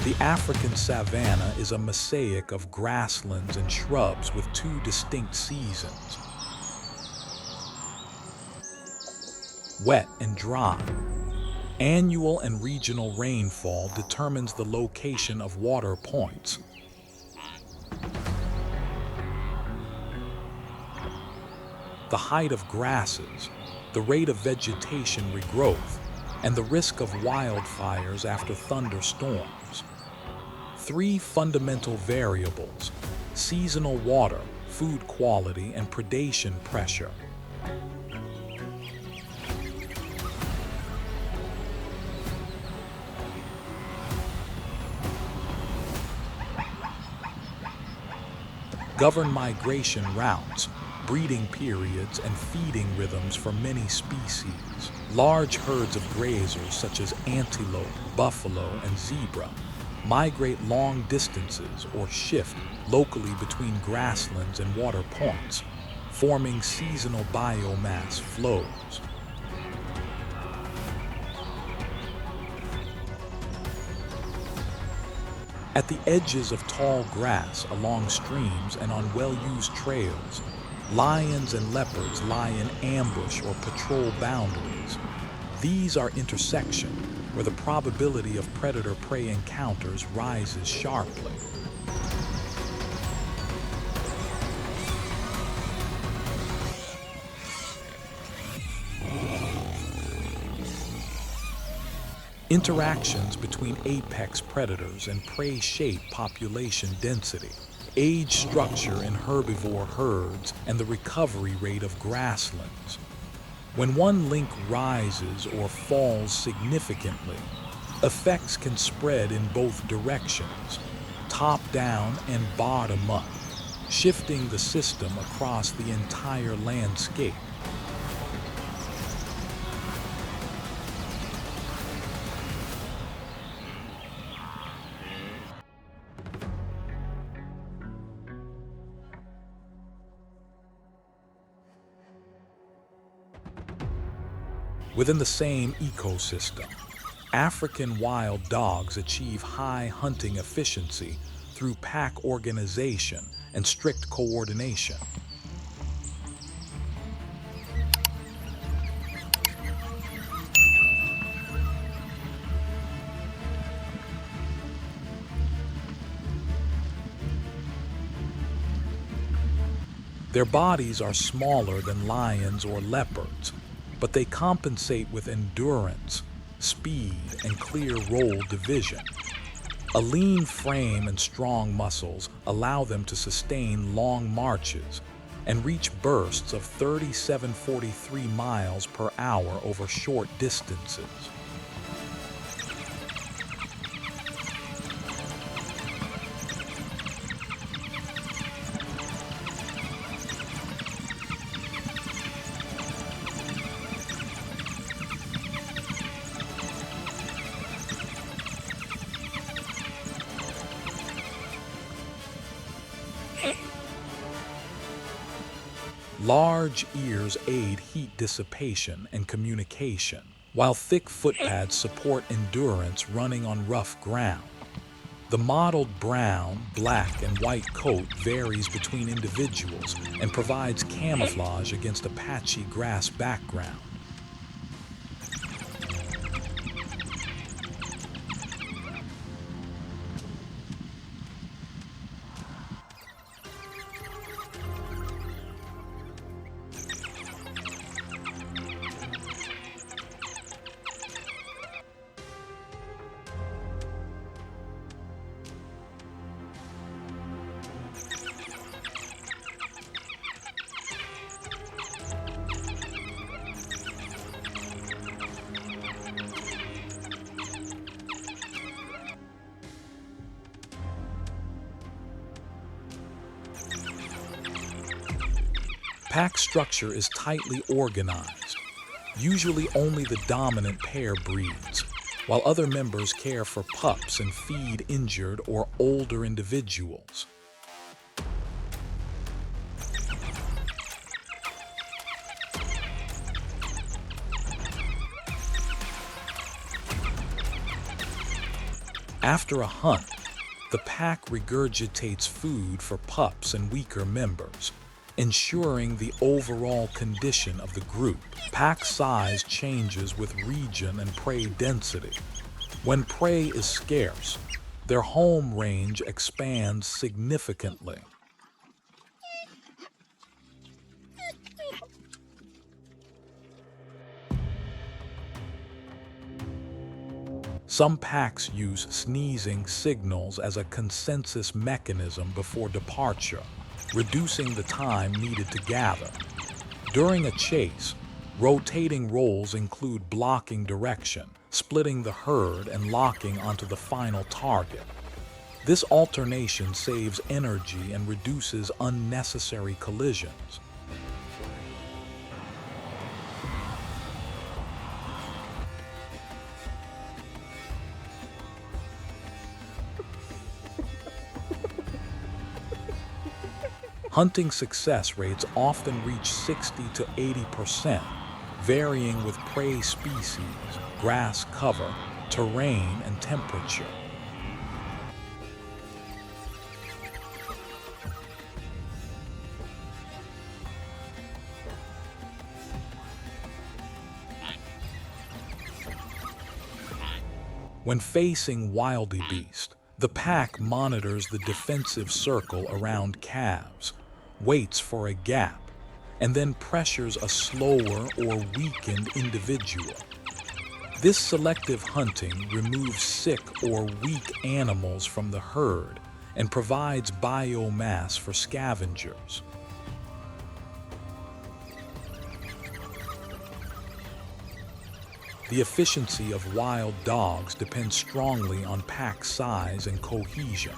The African savanna is a mosaic of grasslands and shrubs with two distinct seasons, wet and dry. Annual and regional rainfall determines the location of water points. The height of grasses, the rate of vegetation regrowth, and the risk of wildfires after thunderstorms. Three fundamental variables: seasonal water, food quality, and predation pressure. Govern migration routes, breeding periods, and feeding rhythms for many species. Large herds of grazers such as antelope, buffalo, and zebra migrate long distances or shift locally between grasslands and water points, forming seasonal biomass flows. At the edges of tall grass along streams and on well-used trails, lions and leopards lie in ambush or patrol boundaries. These are intersections where the probability of predator-prey encounters rises sharply. Interactions between apex predators and prey shape population density, age structure in herbivore herds, and the recovery rate of grasslands. When one link rises or falls significantly, effects can spread in both directions, top down and bottom up, shifting the system across the entire landscape. Within the same ecosystem, African wild dogs achieve high hunting efficiency through pack organization and strict coordination. Their bodies are smaller than lions or leopards, but they compensate with endurance, speed, and clear role division. A lean frame and strong muscles allow them to sustain long marches and reach bursts of 37-43 miles per hour over short distances. Large ears aid heat dissipation and communication, while thick footpads support endurance running on rough ground. The mottled brown, black, and white coat varies between individuals and provides camouflage against a patchy grass background. Pack structure is tightly organized. Usually only the dominant pair breeds, while other members care for pups and feed injured or older individuals. After a hunt, the pack regurgitates food for pups and weaker members, ensuring the overall condition of the group. Pack size changes with region and prey density. When prey is scarce, their home range expands significantly. Some packs use sneezing signals as a consensus mechanism before departure, reducing the time needed to gather. During a chase, rotating roles include blocking direction, splitting the herd, and locking onto the final target. This alternation saves energy and reduces unnecessary collisions. Hunting success rates often reach 60 to 80%, varying with prey species, grass cover, terrain, and temperature. When facing wildebeest, the pack monitors the defensive circle around calves, waits for a gap, and then pressures a slower or weakened individual. This selective hunting removes sick or weak animals from the herd and provides biomass for scavengers. The efficiency of wild dogs depends strongly on pack size and cohesion.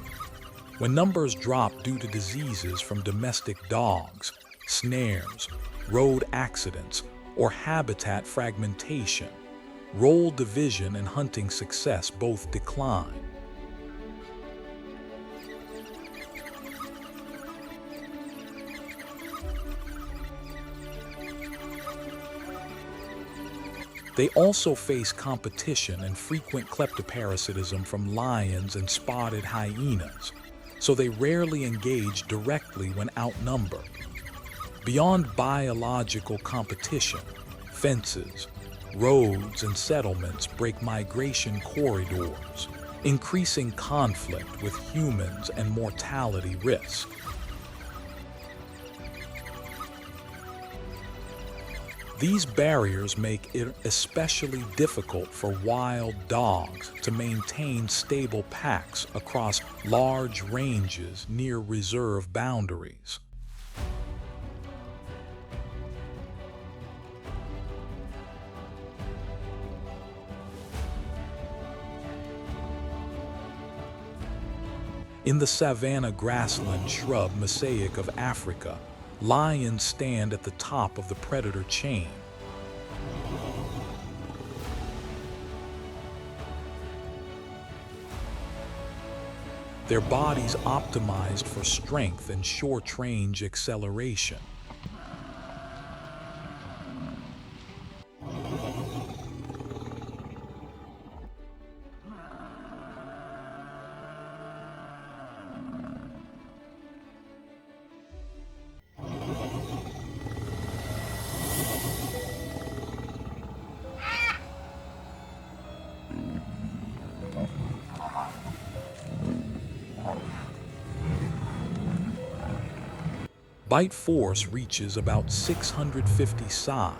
When numbers drop due to diseases from domestic dogs, snares, road accidents, or habitat fragmentation, role division and hunting success both decline. They also face competition and frequent kleptoparasitism from lions and spotted hyenas, so they rarely engage directly when outnumbered. Beyond biological competition, fences, roads, and settlements break migration corridors, increasing conflict with humans and mortality risk. These barriers make it especially difficult for wild dogs to maintain stable packs across large ranges near reserve boundaries. In the Savannah grassland shrub mosaic of Africa, lions stand at the top of the predator chain. Their bodies optimized for strength and short-range acceleration. Bite force reaches about 650 psi.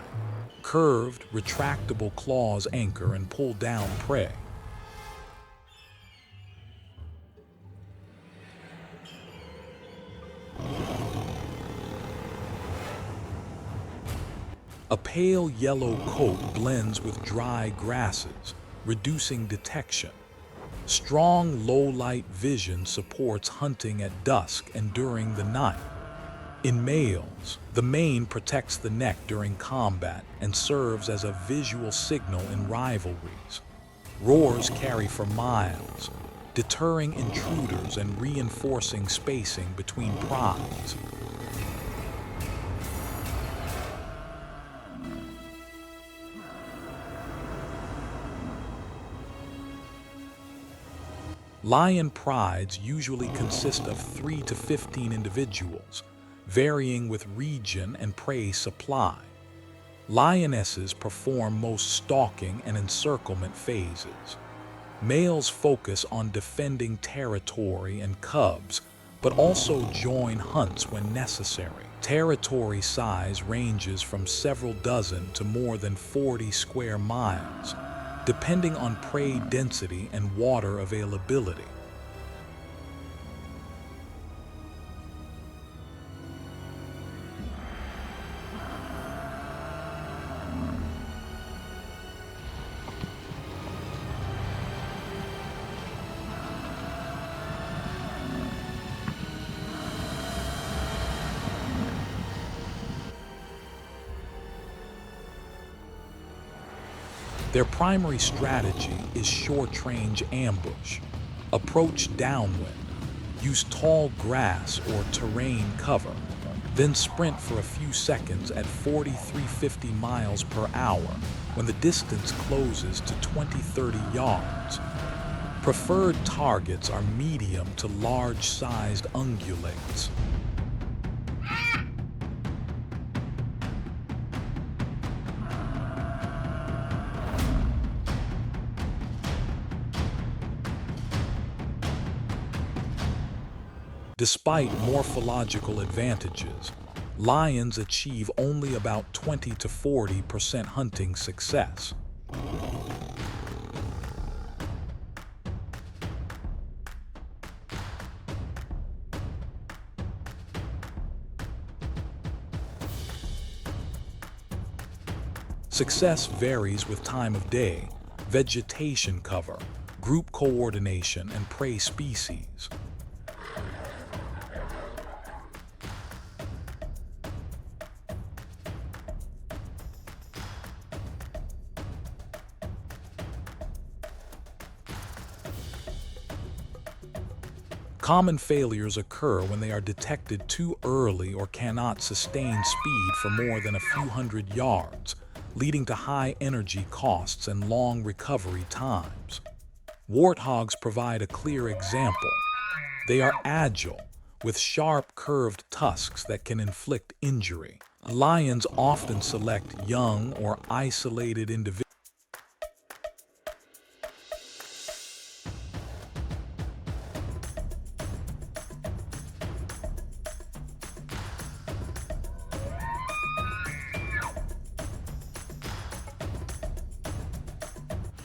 Curved, retractable claws anchor and pull down prey. A pale yellow coat blends with dry grasses, reducing detection. Strong low-light vision supports hunting at dusk and during the night. In males, the mane protects the neck during combat and serves as a visual signal in rivalries. Roars carry for miles, deterring intruders and reinforcing spacing between prides. Lion prides usually consist of 3 to 15 individuals, varying with region and prey supply. Lionesses perform most stalking and encirclement phases. Males focus on defending territory and cubs, but also join hunts when necessary. Territory size ranges from several dozen to more than 40 square miles, depending on prey density and water availability. Their primary strategy is short-range ambush. Approach downwind, use tall grass or terrain cover, then sprint for a few seconds at 4350 miles per hour when the distance closes to 20-30 yards. Preferred targets are medium to large-sized ungulates. Despite morphological advantages, lions achieve only about 20 to 40% hunting success. Success varies with time of day, vegetation cover, group coordination, and prey species. Common failures occur when they are detected too early or cannot sustain speed for more than a few hundred yards, leading to high energy costs and long recovery times. Warthogs provide a clear example. They are agile, with sharp curved tusks that can inflict injury. Lions often select young or isolated individuals.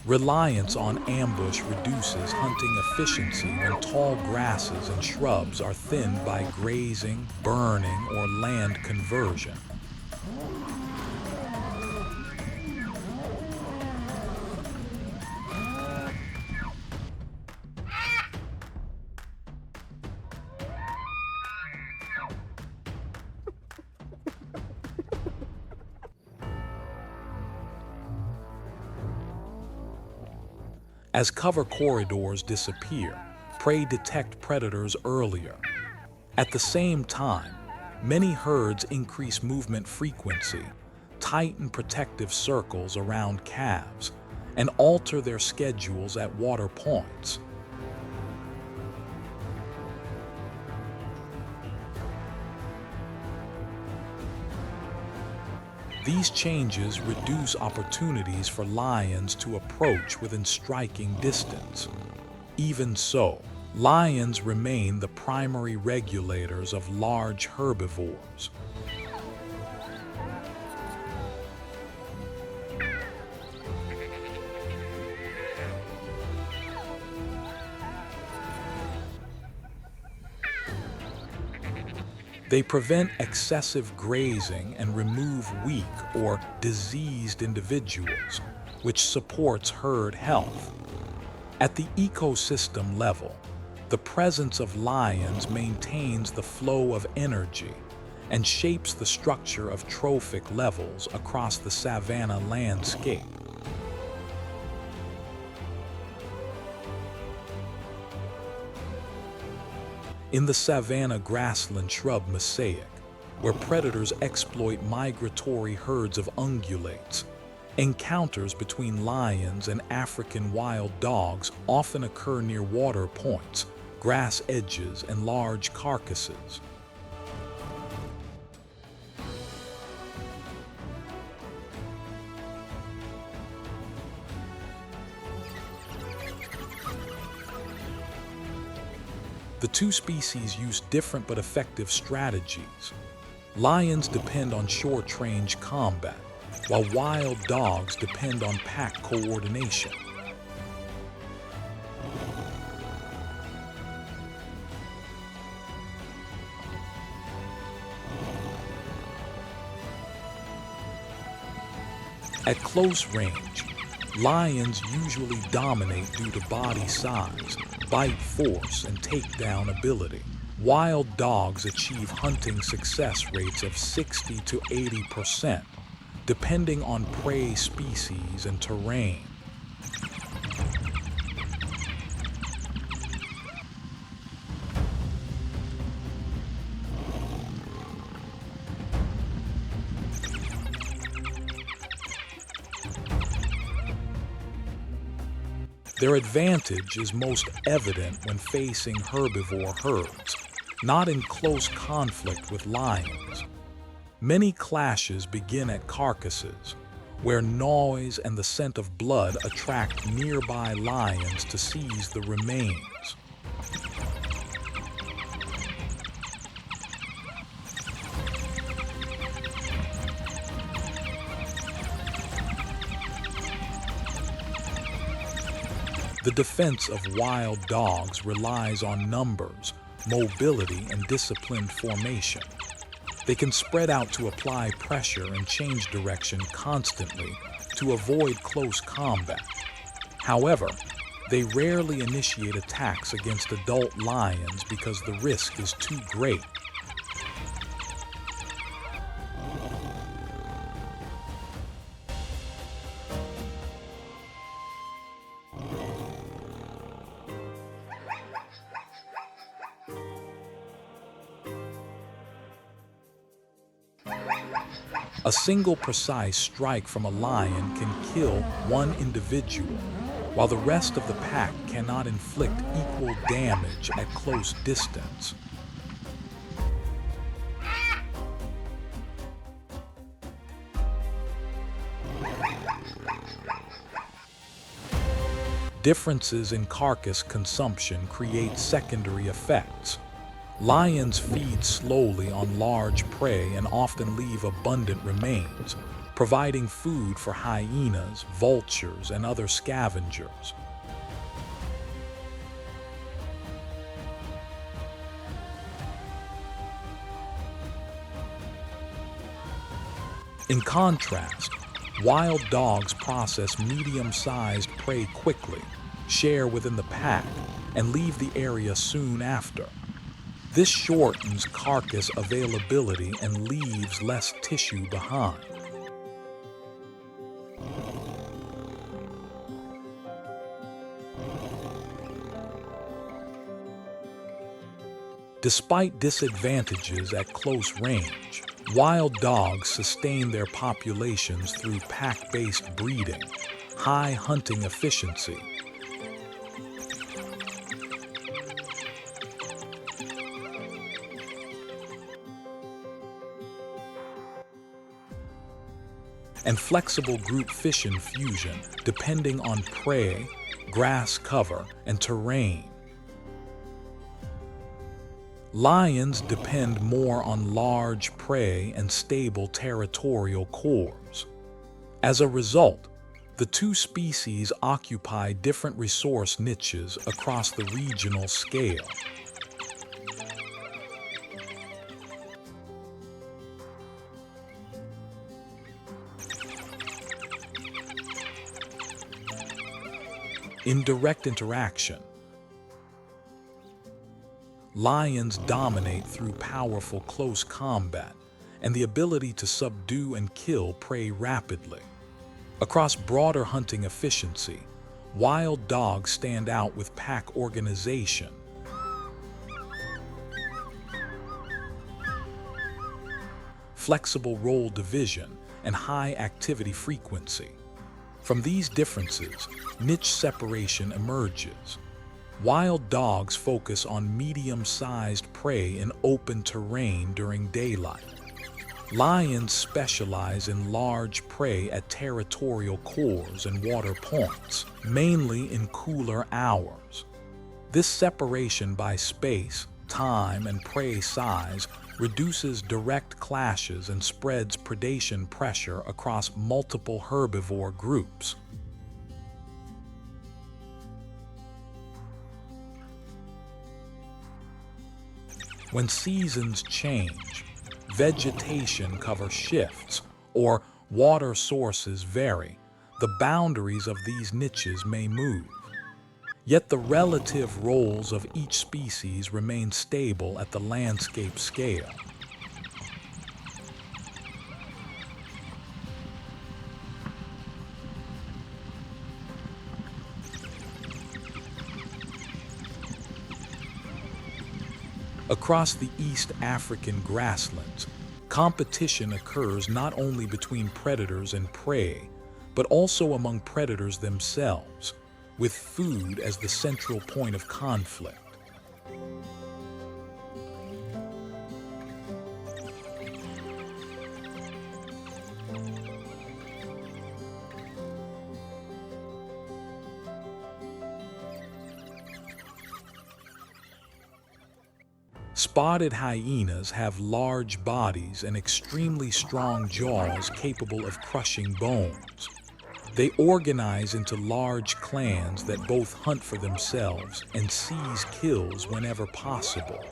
Reliance on ambush reduces hunting efficiency when tall grasses and shrubs are thinned by grazing, burning, or land conversion. As cover corridors disappear, prey detect predators earlier. At the same time, many herds increase movement frequency, tighten protective circles around calves, and alter their schedules at water points. These changes reduce opportunities for lions to approach within striking distance. Even so, lions remain the primary regulators of large herbivores. They prevent excessive grazing and remove weak or diseased individuals, which supports herd health. At the ecosystem level, the presence of lions maintains the flow of energy and shapes the structure of trophic levels across the savanna landscape. In the savanna grassland shrub mosaic, where predators exploit migratory herds of ungulates, Encounters between lions and African wild dogs often occur near water points, grass edges, and large carcasses. The two species use different but effective strategies. Lions depend on short-range combat, while wild dogs depend on pack coordination. At close range, lions usually dominate due to body size, bite force, and takedown ability. Wild dogs achieve hunting success rates of 60 to 80%, depending on prey species and terrain. Their advantage is most evident when facing herbivore herds, not in close conflict with lions. Many clashes begin at carcasses, where noise and the scent of blood attract nearby lions to seize the remains. The defense of wild dogs relies on numbers, mobility, and disciplined formation. They can spread out to apply pressure and change direction constantly to avoid close combat. However, they rarely initiate attacks against adult lions because the risk is too great. A single precise strike from a lion can kill one individual, while the rest of the pack cannot inflict equal damage at close distance. Differences in carcass consumption create secondary effects. Lions feed slowly on large prey and often leave abundant remains, providing food for hyenas, vultures, and other scavengers. In contrast, wild dogs process medium-sized prey quickly, share within the pack, and leave the area soon after. This shortens carcass availability and leaves less tissue behind. Despite disadvantages at close range, wild dogs sustain their populations through pack-based breeding, high hunting efficiency, and flexible group fission fusion depending on prey, grass cover, and terrain. Lions depend more on large prey and stable territorial cores. As a result, the two species occupy different resource niches across the regional scale. In direct interaction, lions dominate through powerful close combat and the ability to subdue and kill prey rapidly. Across broader hunting efficiency, wild dogs stand out with pack organization, flexible role division, and high activity frequency. From these differences, niche separation emerges. Wild dogs focus on medium-sized prey in open terrain during daylight. Lions specialize in large prey at territorial cores and water points, mainly in cooler hours. This separation by space, time, and prey size reduces direct clashes and spreads predation pressure across multiple herbivore groups. When seasons change, vegetation cover shifts, or water sources vary, the boundaries of these niches may move. Yet the relative roles of each species remain stable at the landscape scale. Across the East African grasslands, competition occurs not only between predators and prey, but also among predators themselves, with food as the central point of conflict. Spotted hyenas have large bodies and extremely strong jaws capable of crushing bones. They organize into large clans that both hunt for themselves and seize kills whenever possible.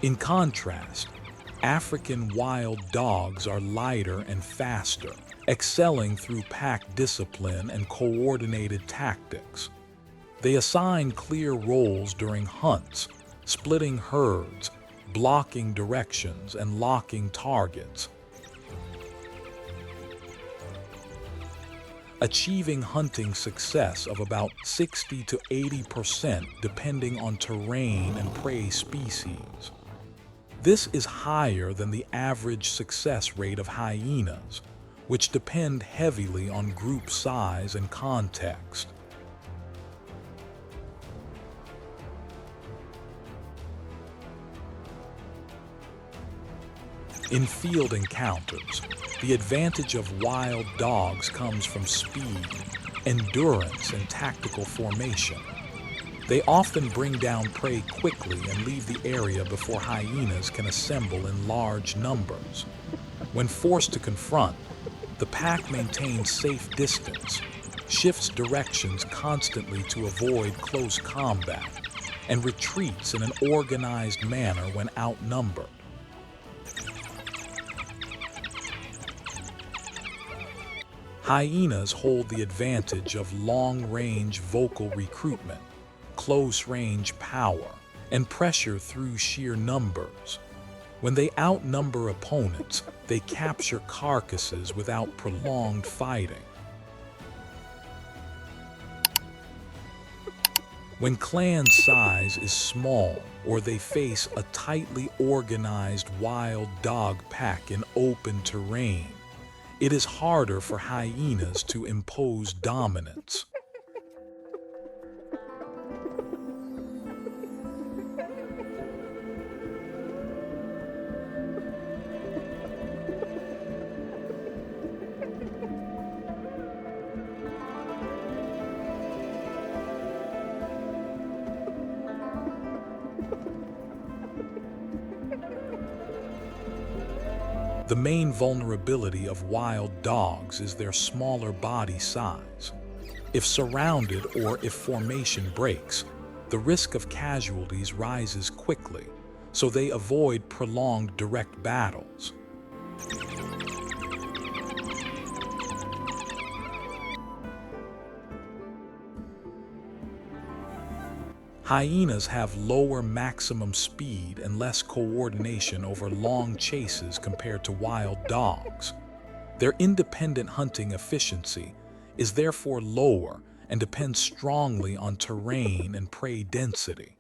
In contrast, African wild dogs are lighter and faster, excelling through pack discipline and coordinated tactics. They assign clear roles during hunts, splitting herds, blocking directions, and locking targets, achieving hunting success of about 60 to 80% depending on terrain and prey species. This is higher than the average success rate of hyenas, which depend heavily on group size and context. In field encounters, the advantage of wild dogs comes from speed, endurance, and tactical formation. They often bring down prey quickly and leave the area before hyenas can assemble in large numbers. When forced to confront, the pack maintains safe distance, shifts directions constantly to avoid close combat, and retreats in an organized manner when outnumbered. Hyenas hold the advantage of long-range vocal recruitment, close-range power, and pressure through sheer numbers. When they outnumber opponents, they capture carcasses without prolonged fighting. When clan size is small or they face a tightly organized wild dog pack in open terrain, it is harder for hyenas to impose dominance. The main vulnerability of wild dogs is their smaller body size. If surrounded or if formation breaks, the risk of casualties rises quickly, so they avoid prolonged direct battles. Hyenas have lower maximum speed and less coordination over long chases compared to wild dogs. Their independent hunting efficiency is therefore lower and depends strongly on terrain and prey density.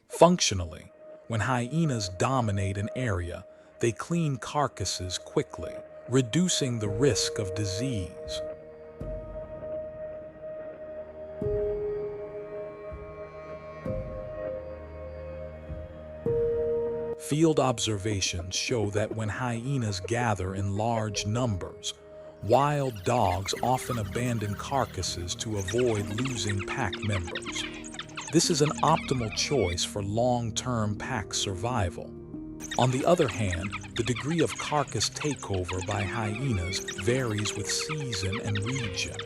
Functionally, when hyenas dominate an area, they clean carcasses quickly, reducing the risk of disease. Field observations show that when hyenas gather in large numbers, wild dogs often abandon carcasses to avoid losing pack members. This is an optimal choice for long-term pack survival. On the other hand, the degree of carcass takeover by hyenas varies with season and region.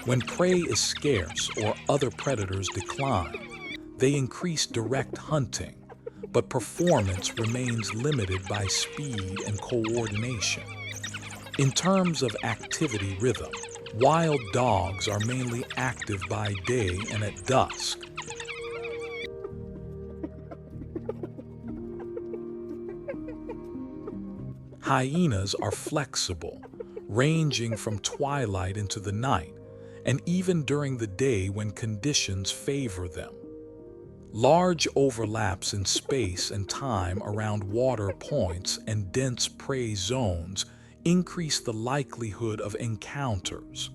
When prey is scarce or other predators decline, they increase direct hunting, but performance remains limited by speed and coordination. In terms of activity rhythm, wild dogs are mainly active by day and at dusk. Hyenas are flexible, ranging from twilight into the night, and even during the day when conditions favor them. Large overlaps in space and time around water points and dense prey zones increase the likelihood of encounters.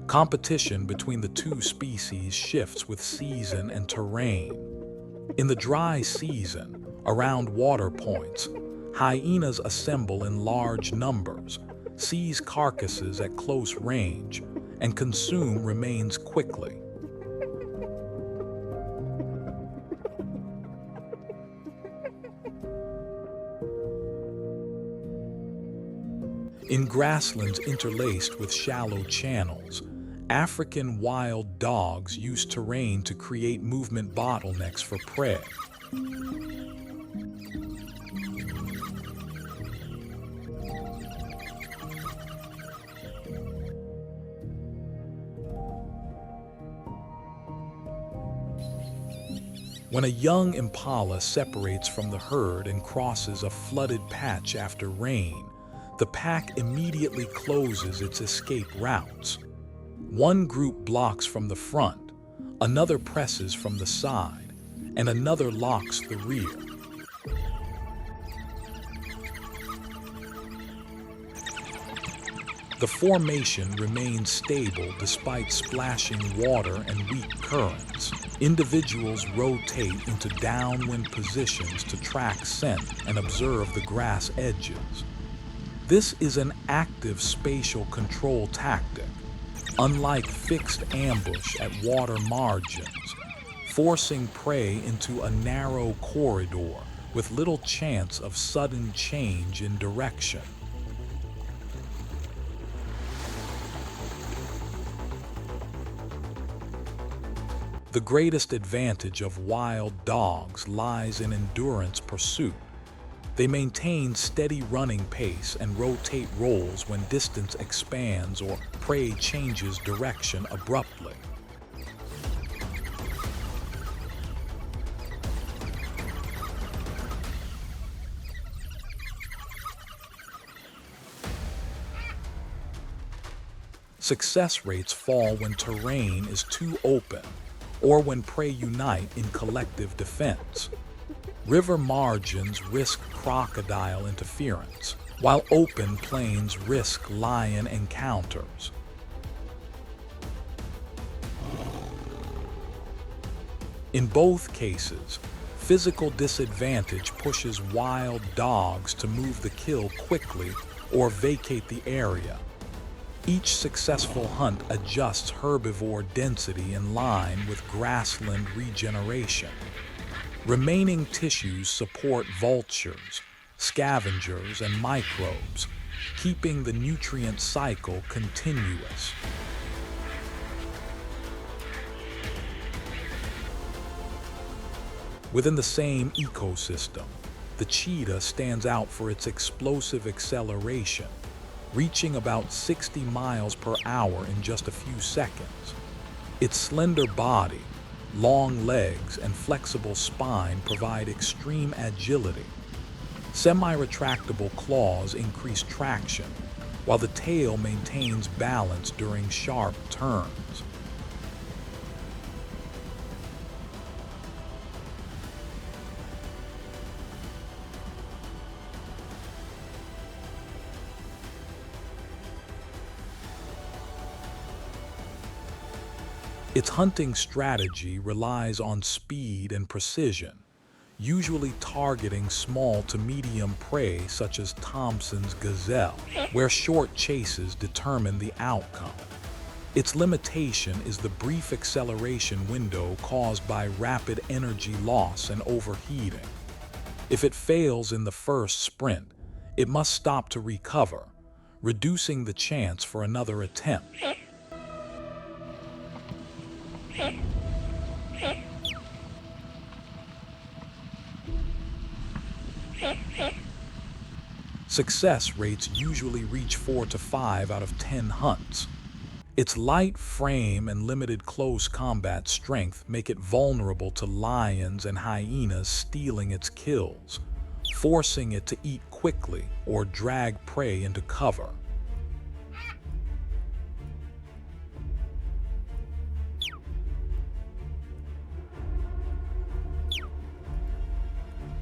Competition between the two species shifts with season and terrain. In the dry season, around water points, hyenas assemble in large numbers, seize carcasses at close range, and consume remains quickly. In grasslands interlaced with shallow channels, African wild dogs use terrain to create movement bottlenecks for prey. When a young impala separates from the herd and crosses a flooded patch after rain, the pack immediately closes its escape routes. One group blocks from the front, another presses from the side, and another locks the rear. The formation remains stable despite splashing water and weak currents. Individuals rotate into downwind positions to track scent and observe the grass edges. This is an active spatial control tactic, unlike fixed ambush at water margins, forcing prey into a narrow corridor with little chance of sudden change in direction. The greatest advantage of wild dogs lies in endurance pursuit. They maintain steady running pace and rotate roles when distance expands or prey changes direction abruptly. Success rates fall when terrain is too open or when prey unite in collective defense. River margins risk crocodile interference, while open plains risk lion encounters. In both cases, physical disadvantage pushes wild dogs to move the kill quickly or vacate the area. Each successful hunt adjusts herbivore density in line with grassland regeneration. Remaining tissues support vultures, scavengers, and microbes, keeping the nutrient cycle continuous. Within the same ecosystem, the cheetah stands out for its explosive acceleration. reaching about 60 miles per hour in just a few seconds. Its slender body, long legs, and flexible spine provide extreme agility. Semi-retractable claws increase traction, while the tail maintains balance during sharp turns. Its hunting strategy relies on speed and precision, usually targeting small to medium prey such as Thompson's gazelle, where short chases determine the outcome. Its limitation is the brief acceleration window caused by rapid energy loss and overheating. If it fails in the first sprint, it must stop to recover, reducing the chance for another attempt. Success rates usually reach 4 to 5 out of 10 hunts. Its light frame and limited close combat strength make it vulnerable to lions and hyenas stealing its kills, forcing it to eat quickly or drag prey into cover.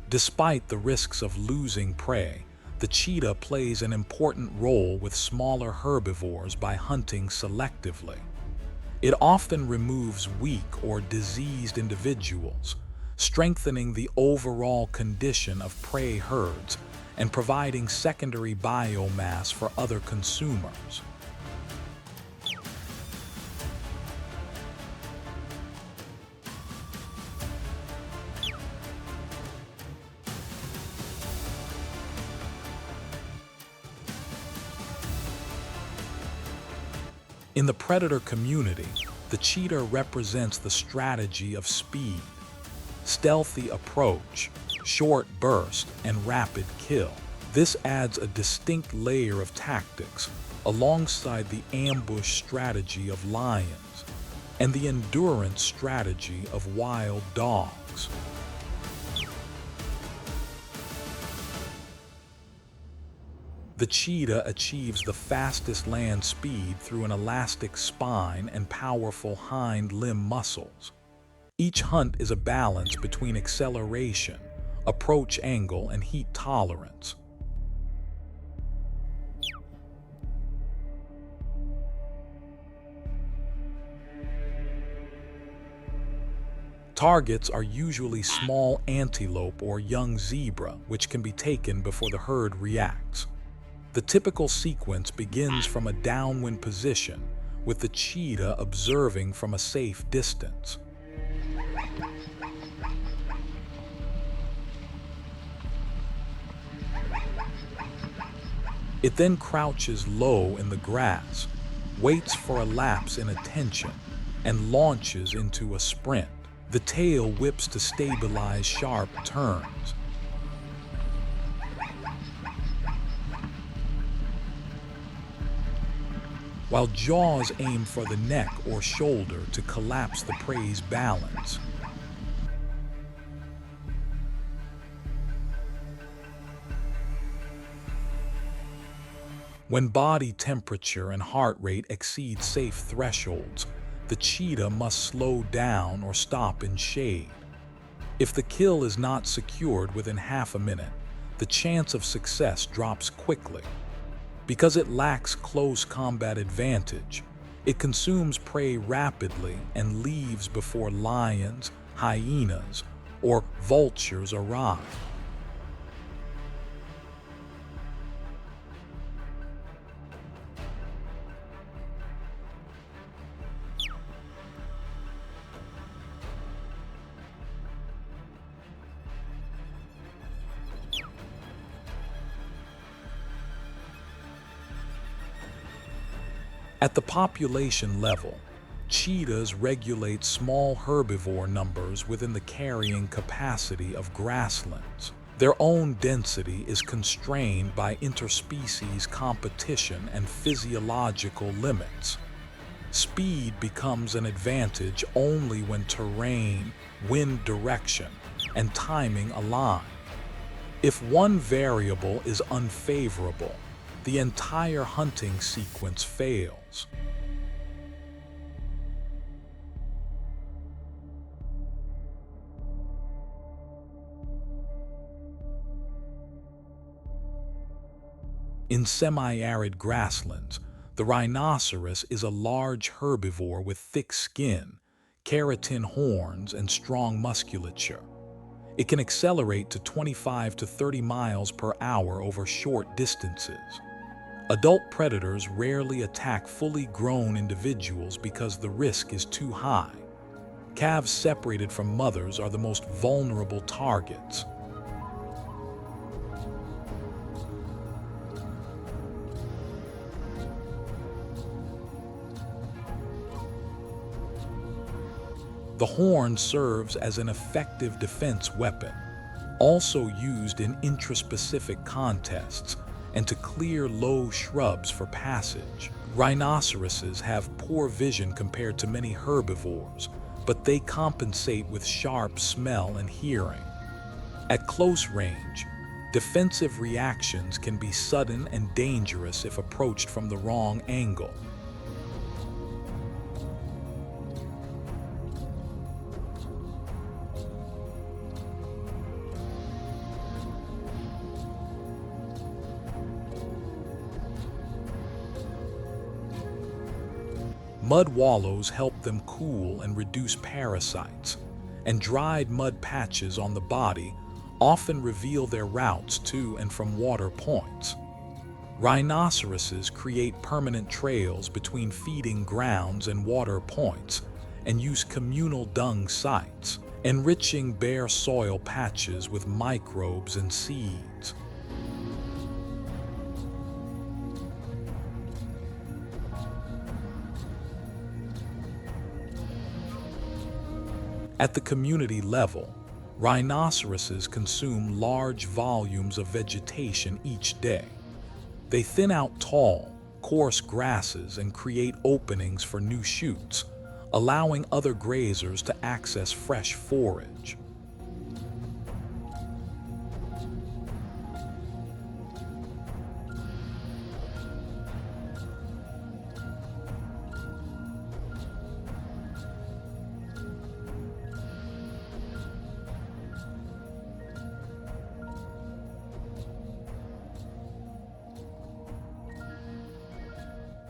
Despite the risks of losing prey, the cheetah plays an important role with smaller herbivores by hunting selectively. It often removes weak or diseased individuals, strengthening the overall condition of prey herds and providing secondary biomass for other consumers. In the predator community, the cheetah represents the strategy of speed, stealthy approach, short burst, and rapid kill. This adds a distinct layer of tactics alongside the ambush strategy of lions and the endurance strategy of wild dogs. The cheetah achieves the fastest land speed through an elastic spine and powerful hind limb muscles. Each hunt is a balance between acceleration, approach angle, and heat tolerance. Targets are usually small antelope or young zebra, which can be taken before the herd reacts. The typical sequence begins from a downwind position, with the cheetah observing from a safe distance. It then crouches low in the grass, waits for a lapse in attention, and launches into a sprint. The tail whips to stabilize sharp turns. While jaws aim for the neck or shoulder to collapse the prey's balance. When body temperature and heart rate exceed safe thresholds, the cheetah must slow down or stop in shade. If the kill is not secured within half a minute, the chance of success drops quickly. Because it lacks close combat advantage, it consumes prey rapidly and leaves before lions, hyenas, or vultures arrive. At the population level, cheetahs regulate small herbivore numbers within the carrying capacity of grasslands. Their own density is constrained by interspecies competition and physiological limits. Speed becomes an advantage only when terrain, wind direction, and timing align. If one variable is unfavorable, the entire hunting sequence fails. In semi-arid grasslands, the rhinoceros is a large herbivore with thick skin, keratin horns, and strong musculature. It can accelerate to 25 to 30 miles per hour over short distances. Adult predators rarely attack fully grown individuals because the risk is too high. Calves separated from mothers are the most vulnerable targets. The horn serves as an effective defense weapon, also used in intraspecific contests and to clear low shrubs for passage. Rhinoceroses have poor vision compared to many herbivores, but they compensate with sharp smell and hearing. At close range, defensive reactions can be sudden and dangerous if approached from the wrong angle. Mud wallows help them cool and reduce parasites, and dried mud patches on the body often reveal their routes to and from water points. Rhinoceroses create permanent trails between feeding grounds and water points and use communal dung sites, enriching bare soil patches with microbes and seeds. At the community level, rhinoceroses consume large volumes of vegetation each day. They thin out tall, coarse grasses and create openings for new shoots, allowing other grazers to access fresh forage.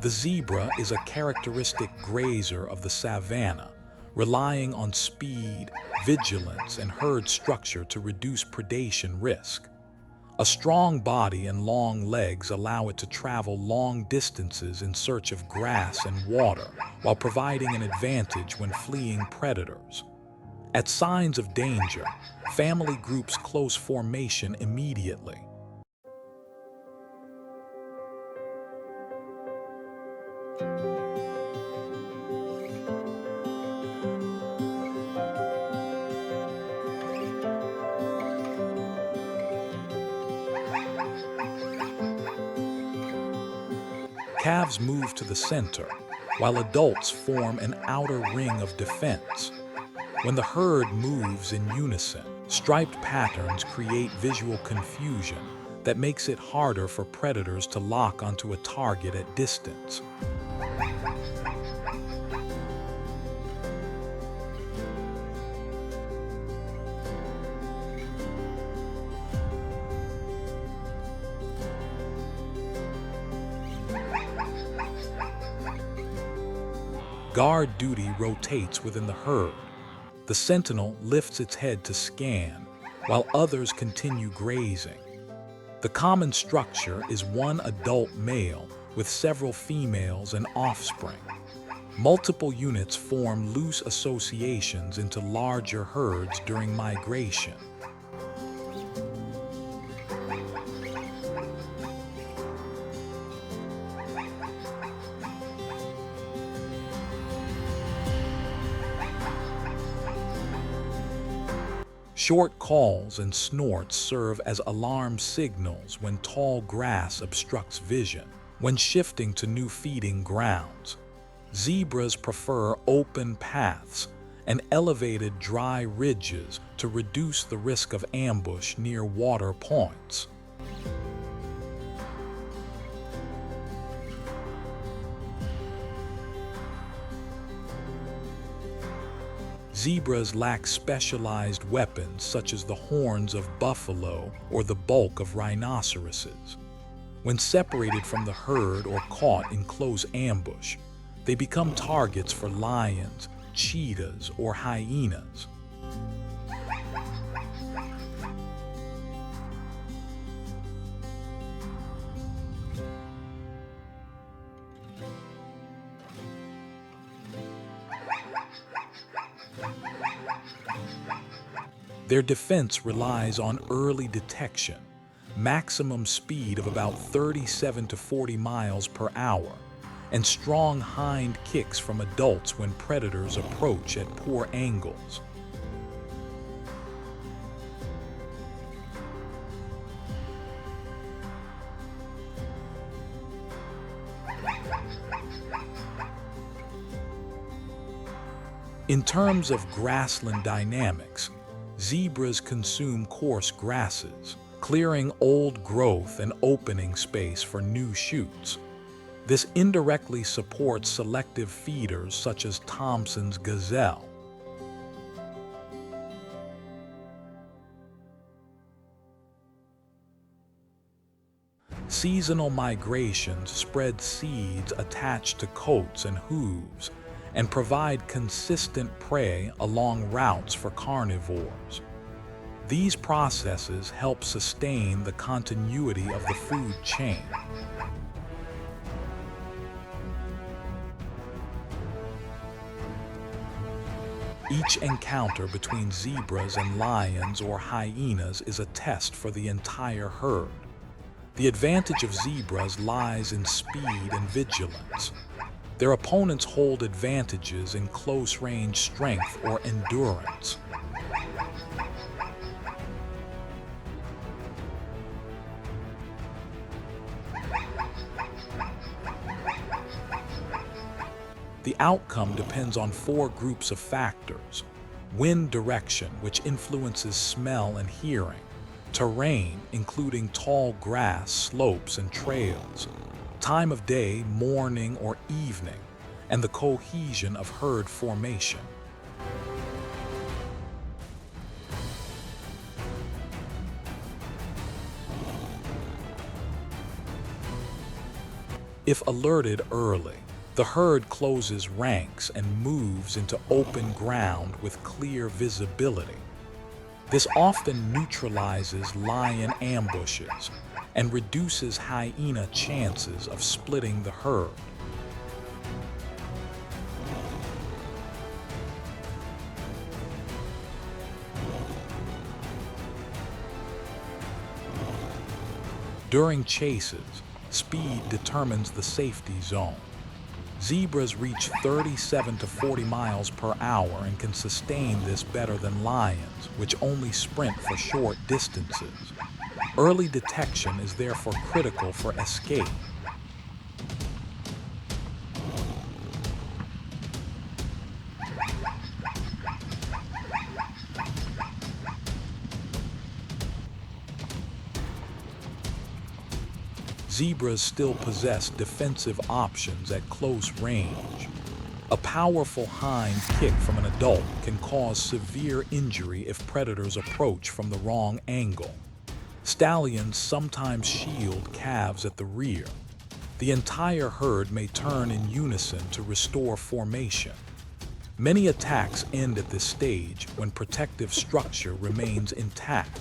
The zebra is a characteristic grazer of the savanna, relying on speed, vigilance, and herd structure to reduce predation risk. A strong body and long legs allow it to travel long distances in search of grass and water, while providing an advantage when fleeing predators. At signs of danger, family groups close formation immediately. Calves move to the center, while adults form an outer ring of defense. When the herd moves in unison, striped patterns create visual confusion that makes it harder for predators to lock onto a target at distance. Guard duty rotates within the herd. The sentinel lifts its head to scan, while others continue grazing. The common structure is one adult male with several females and offspring. Multiple units form loose associations into larger herds during migration. Short calls and snorts serve as alarm signals when tall grass obstructs vision. When shifting to new feeding grounds, zebras prefer open paths and elevated dry ridges to reduce the risk of ambush near water points. Zebras lack specialized weapons such as the horns of buffalo or the bulk of rhinoceroses. When separated from the herd or caught in close ambush, they become targets for lions, cheetahs, or hyenas. Their defense relies on early detection, maximum speed of about 37 to 40 miles per hour, and strong hind kicks from adults when predators approach at poor angles. In terms of grassland dynamics, zebras consume coarse grasses, clearing old growth and opening space for new shoots. This indirectly supports selective feeders such as Thompson's gazelle. Seasonal migrations spread seeds attached to coats and hooves and provide consistent prey along routes for carnivores. These processes help sustain the continuity of the food chain. Each encounter between zebras and lions or hyenas is a test for the entire herd. The advantage of zebras lies in speed and vigilance. Their opponents hold advantages in close-range strength or endurance. The outcome depends on 4 groups of factors: wind direction, which influences smell and hearing; terrain, including tall grass, slopes, and trails; time of day, morning or evening; and the cohesion of herd formation. If alerted early, the herd closes ranks and moves into open ground with clear visibility. This often neutralizes lion ambushes and reduces hyena chances of splitting the herd. During chases, speed determines the safety zone. Zebras reach 37 to 40 miles per hour and can sustain this better than lions, which only sprint for short distances. Early detection is therefore critical for escape. Zebras still possess defensive options at close range. A powerful hind kick from an adult can cause severe injury if predators approach from the wrong angle. Stallions sometimes shield calves at the rear. The entire herd may turn in unison to restore formation. Many attacks end at this stage when protective structure remains intact.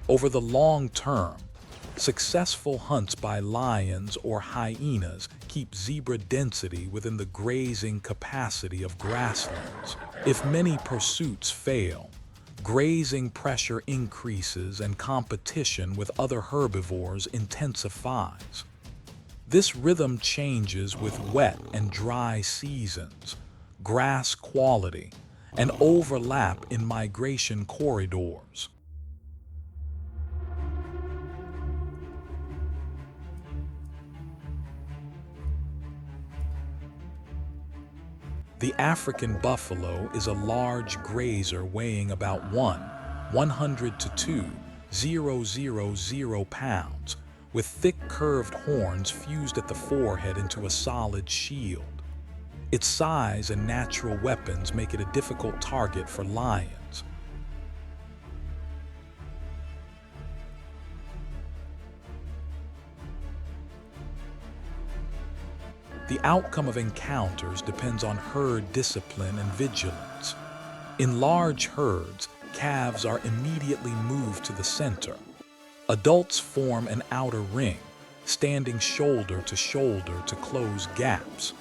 Over the long term, Successful hunts by lions or hyenas keep zebra density within the grazing capacity of grasslands. If many pursuits fail, grazing pressure increases and competition with other herbivores intensifies. This rhythm changes with wet and dry seasons, grass quality, and overlap in migration corridors. The African buffalo is a large grazer weighing about 100 to 2,000 pounds, with thick curved horns fused at the forehead into a solid shield. Its size and natural weapons make it a difficult target for lions. The outcome of encounters depends on herd discipline and vigilance. In large herds, calves are immediately moved to the center. Adults form an outer ring, standing shoulder to close gaps.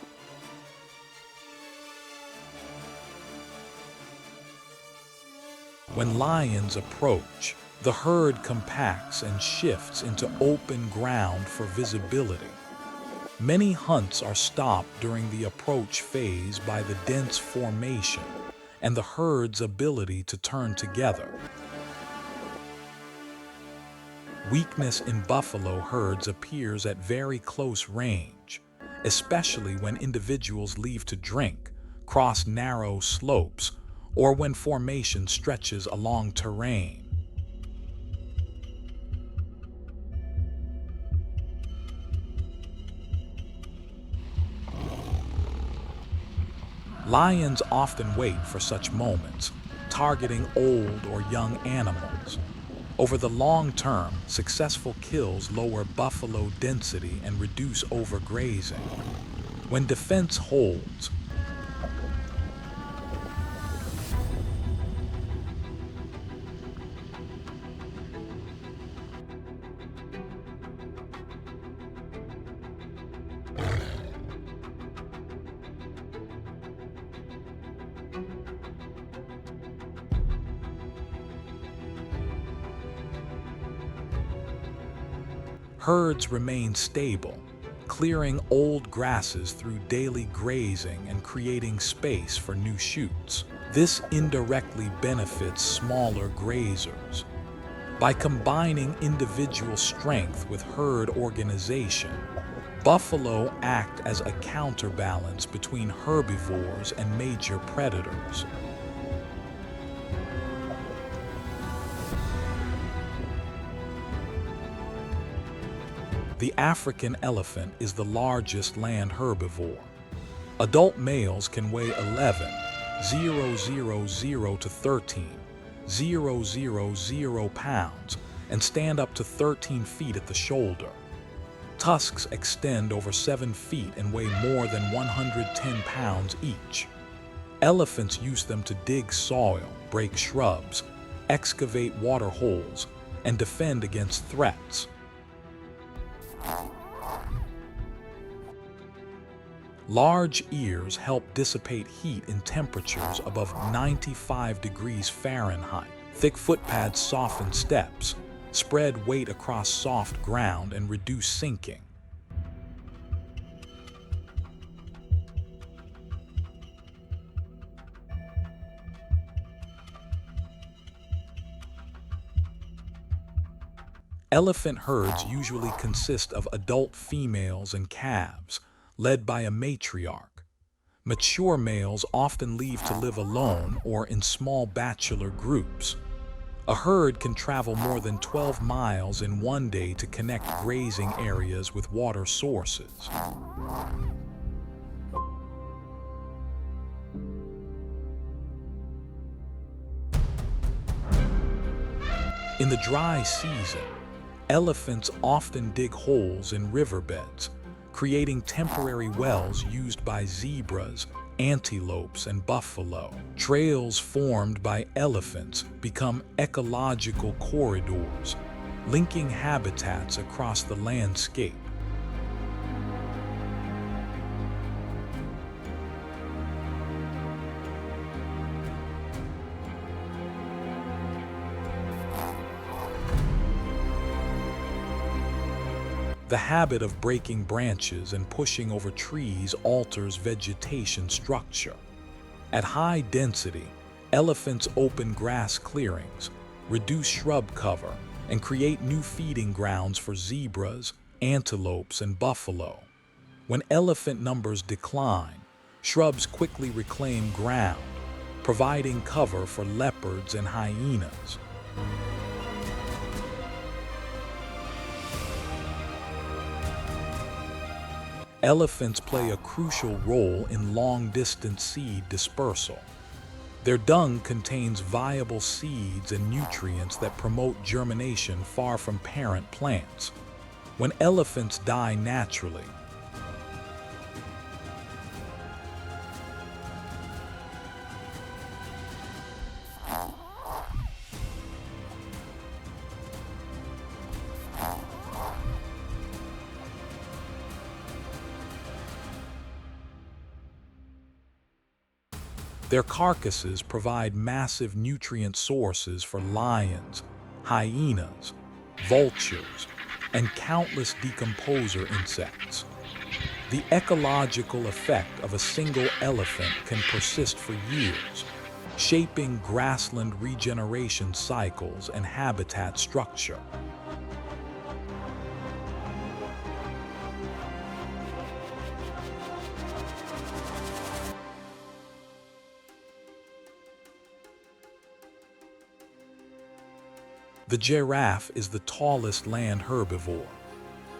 When lions approach, the herd compacts and shifts into open ground for visibility. Many hunts are stopped during the approach phase by the dense formation and the herd's ability to turn together. Weakness in buffalo herds appears at very close range, especially when individuals leave to drink, cross narrow slopes, or when formation stretches along terrain. Lions often wait for such moments, targeting old or young animals. Over the long term, successful kills lower buffalo density and reduce overgrazing. When defense holds, herds remain stable, clearing old grasses through daily grazing and creating space for new shoots. This indirectly benefits smaller grazers. By combining individual strength with herd organization, buffalo act as a counterbalance between herbivores and major predators. The African elephant is the largest land herbivore. Adult males can weigh 11,000 to 13,000 pounds and stand up to 13 feet at the shoulder. Tusks extend over 7 feet and weigh more than 110 pounds each. Elephants use them to dig soil, break shrubs, excavate waterholes, and defend against threats. Large ears help dissipate heat in temperatures above 95 degrees Fahrenheit. Thick footpads soften steps, spread weight across soft ground, and reduce sinking. Elephant herds usually consist of adult females and calves, led by a matriarch. Mature males often leave to live alone or in small bachelor groups. A herd can travel more than 12 miles in one day to connect grazing areas with water sources. In the dry season, elephants often dig holes in riverbeds, creating temporary wells used by zebras, antelopes, and buffalo. Trails formed by elephants become ecological corridors, linking habitats across the landscape. The habit of breaking branches and pushing over trees alters vegetation structure. At high density, elephants open grass clearings, reduce shrub cover, and create new feeding grounds for zebras, antelopes, and buffalo. When elephant numbers decline, shrubs quickly reclaim ground, providing cover for leopards and hyenas. Elephants play a crucial role in long-distance seed dispersal. Their dung contains viable seeds and nutrients that promote germination far from parent plants. When elephants die naturally, their carcasses provide massive nutrient sources for lions, hyenas, vultures, and countless decomposer insects. The ecological effect of a single elephant can persist for years, shaping grassland regeneration cycles and habitat structure. The giraffe is the tallest land herbivore.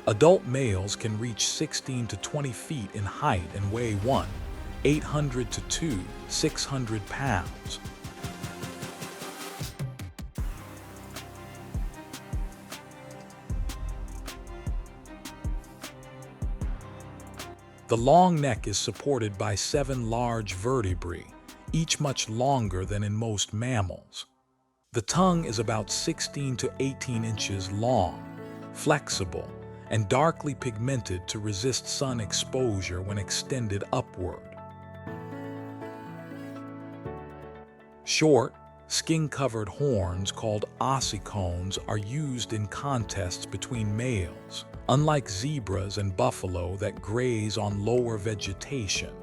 Adult males can reach 16 to 20 feet in height and weigh 800 to 600 pounds. The long neck is supported by 7 large vertebrae, each much longer than in most mammals. The tongue is about 16 to 18 inches long, flexible, and darkly pigmented to resist sun exposure when extended upward. Short, skin-covered horns called ossicones are used in contests between males. Unlike zebras and buffalo that graze on lower vegetation,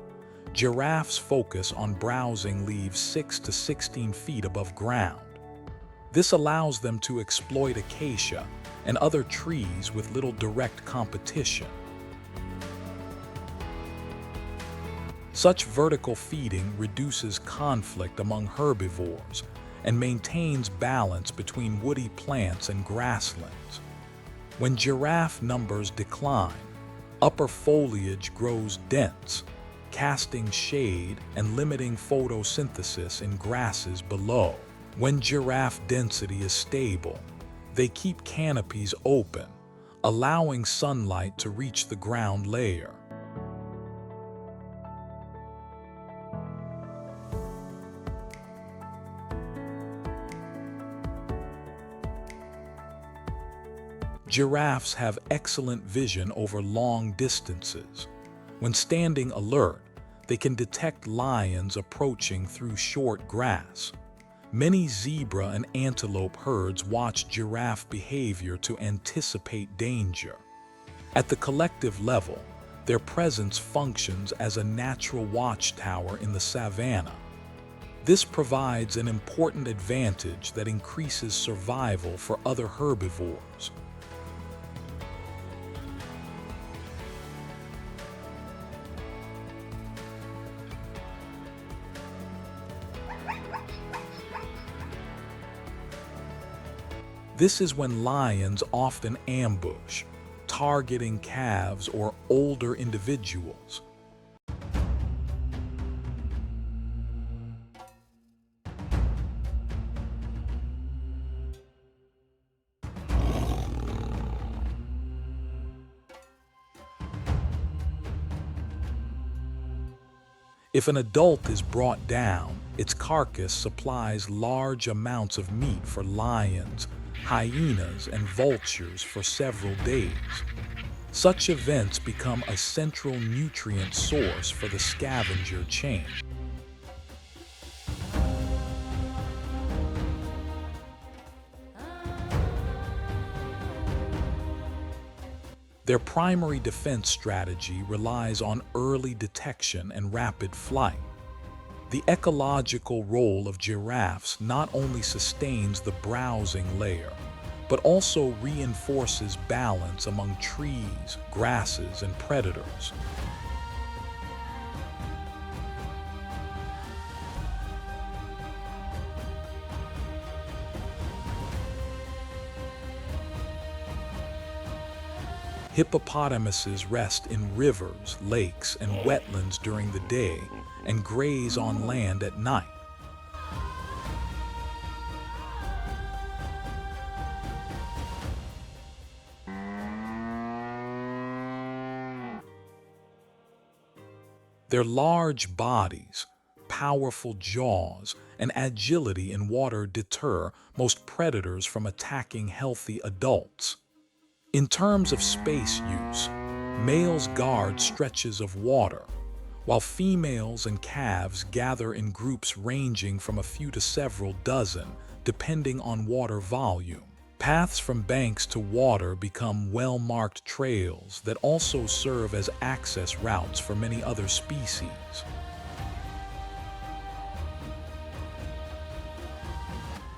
giraffes focus on browsing leaves 6 to 16 feet above ground. This allows them to exploit acacia and other trees with little direct competition. Such vertical feeding reduces conflict among herbivores and maintains balance between woody plants and grasslands. When giraffe numbers decline, upper foliage grows dense, casting shade and limiting photosynthesis in grasses below. When giraffe density is stable, they keep canopies open, allowing sunlight to reach the ground layer. Giraffes have excellent vision over long distances. When standing alert, they can detect lions approaching through short grass. Many zebra and antelope herds watch giraffe behavior to anticipate danger. At the collective level, their presence functions as a natural watchtower in the savannah. This provides an important advantage that increases survival for other herbivores. This is when lions often ambush, targeting calves or older individuals. If an adult is brought down, its carcass supplies large amounts of meat for lions, hyenas, and vultures for several days. Such events become a central nutrient source for the scavenger chain. Their primary defense strategy relies on early detection and rapid flight. The ecological role of giraffes not only sustains the browsing layer, but also reinforces balance among trees, grasses, and predators. Hippopotamuses rest in rivers, lakes, and wetlands during the day and graze on land at night. Their large bodies, powerful jaws, and agility in water deter most predators from attacking healthy adults. In terms of space use, males guard stretches of water, while females and calves gather in groups ranging from a few to several dozen, depending on water volume. Paths from banks to water become well-marked trails that also serve as access routes for many other species.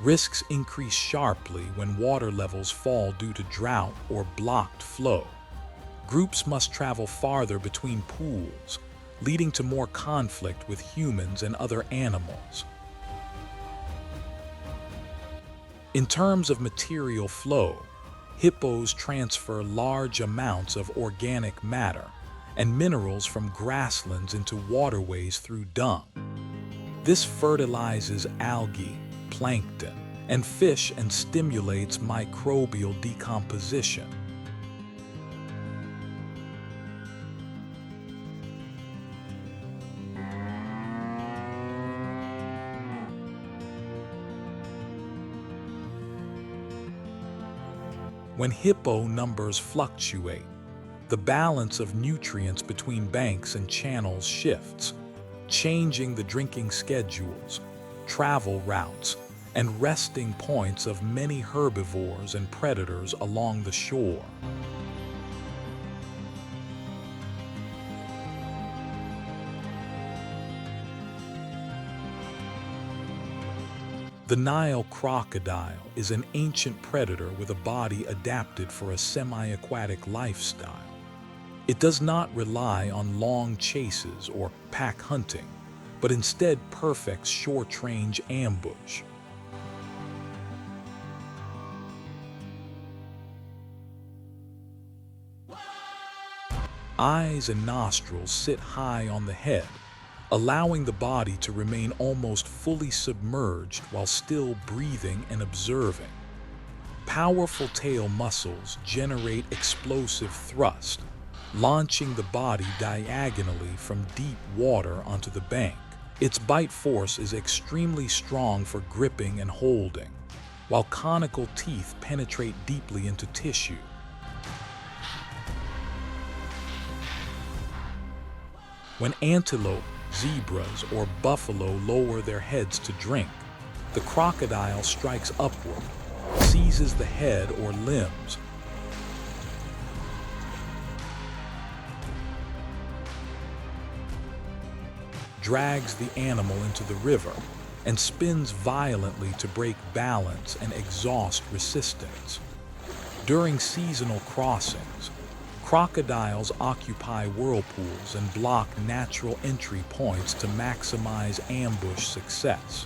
Risks increase sharply when water levels fall due to drought or blocked flow. Groups must travel farther between pools, leading to more conflict with humans and other animals. In terms of material flow, hippos transfer large amounts of organic matter and minerals from grasslands into waterways through dung. This fertilizes algae, plankton, and fish and stimulates microbial decomposition. When hippo numbers fluctuate, the balance of nutrients between banks and channels shifts, changing the drinking schedules, travel routes, and resting points of many herbivores and predators along the shore. The Nile crocodile is an ancient predator with a body adapted for a semi-aquatic lifestyle. It does not rely on long chases or pack hunting, but instead perfects short-range ambush. Eyes and nostrils sit high on the head, allowing the body to remain almost fully submerged while still breathing and observing. Powerful tail muscles generate explosive thrust, launching the body diagonally from deep water onto the bank. Its bite force is extremely strong for gripping and holding, while conical teeth penetrate deeply into tissue. When antelope, zebras, or buffalo lower their heads to drink, the crocodile strikes upward, seizes the head or limbs, drags the animal into the river, and spins violently to break balance and exhaust resistance. During seasonal crossings, crocodiles occupy whirlpools and block natural entry points to maximize ambush success.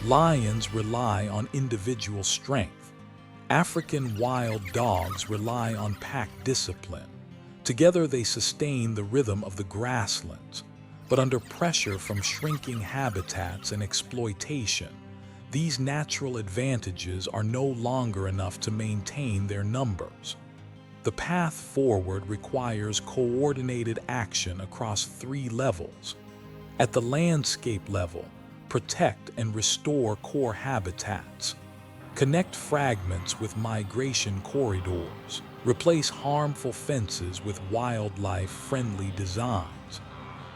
Lions rely on individual strength. African wild dogs rely on pack discipline. Together they sustain the rhythm of the grasslands, But under pressure from shrinking habitats and exploitation, these natural advantages are no longer enough to maintain their numbers. The path forward requires coordinated action across 3 levels. At the landscape level, protect and restore core habitats. Connect fragments with migration corridors. Replace harmful fences with wildlife-friendly designs.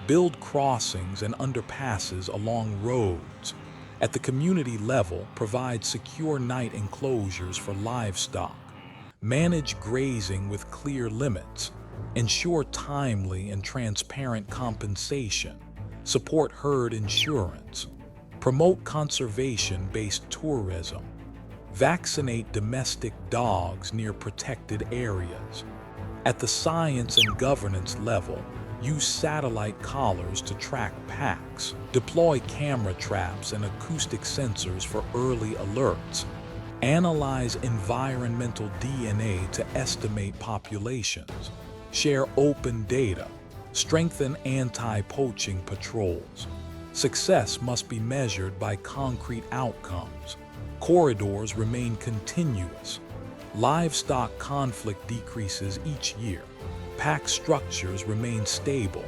Build crossings and underpasses along roads. At the community level, provide secure night enclosures for livestock. Manage grazing with clear limits. Ensure timely and transparent compensation. Support herd insurance. Promote conservation-based tourism. Vaccinate domestic dogs near protected areas. At the science and governance level, use satellite collars to track packs. Deploy camera traps and acoustic sensors for early alerts. Analyze environmental DNA to estimate populations. Share open data. Strengthen anti-poaching patrols. Success must be measured by concrete outcomes. Corridors remain continuous. Livestock conflict decreases each year. Pack structures remain stable.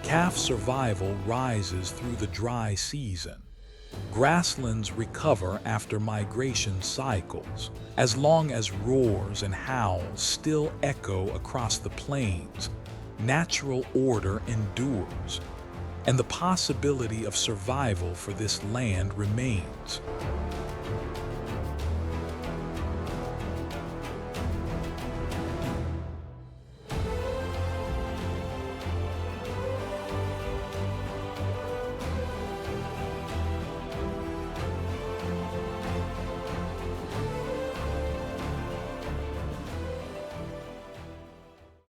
Calf survival rises through the dry season. Grasslands recover after migration cycles. As long as roars and howls still echo across the plains, natural order endures, and the possibility of survival for this land remains.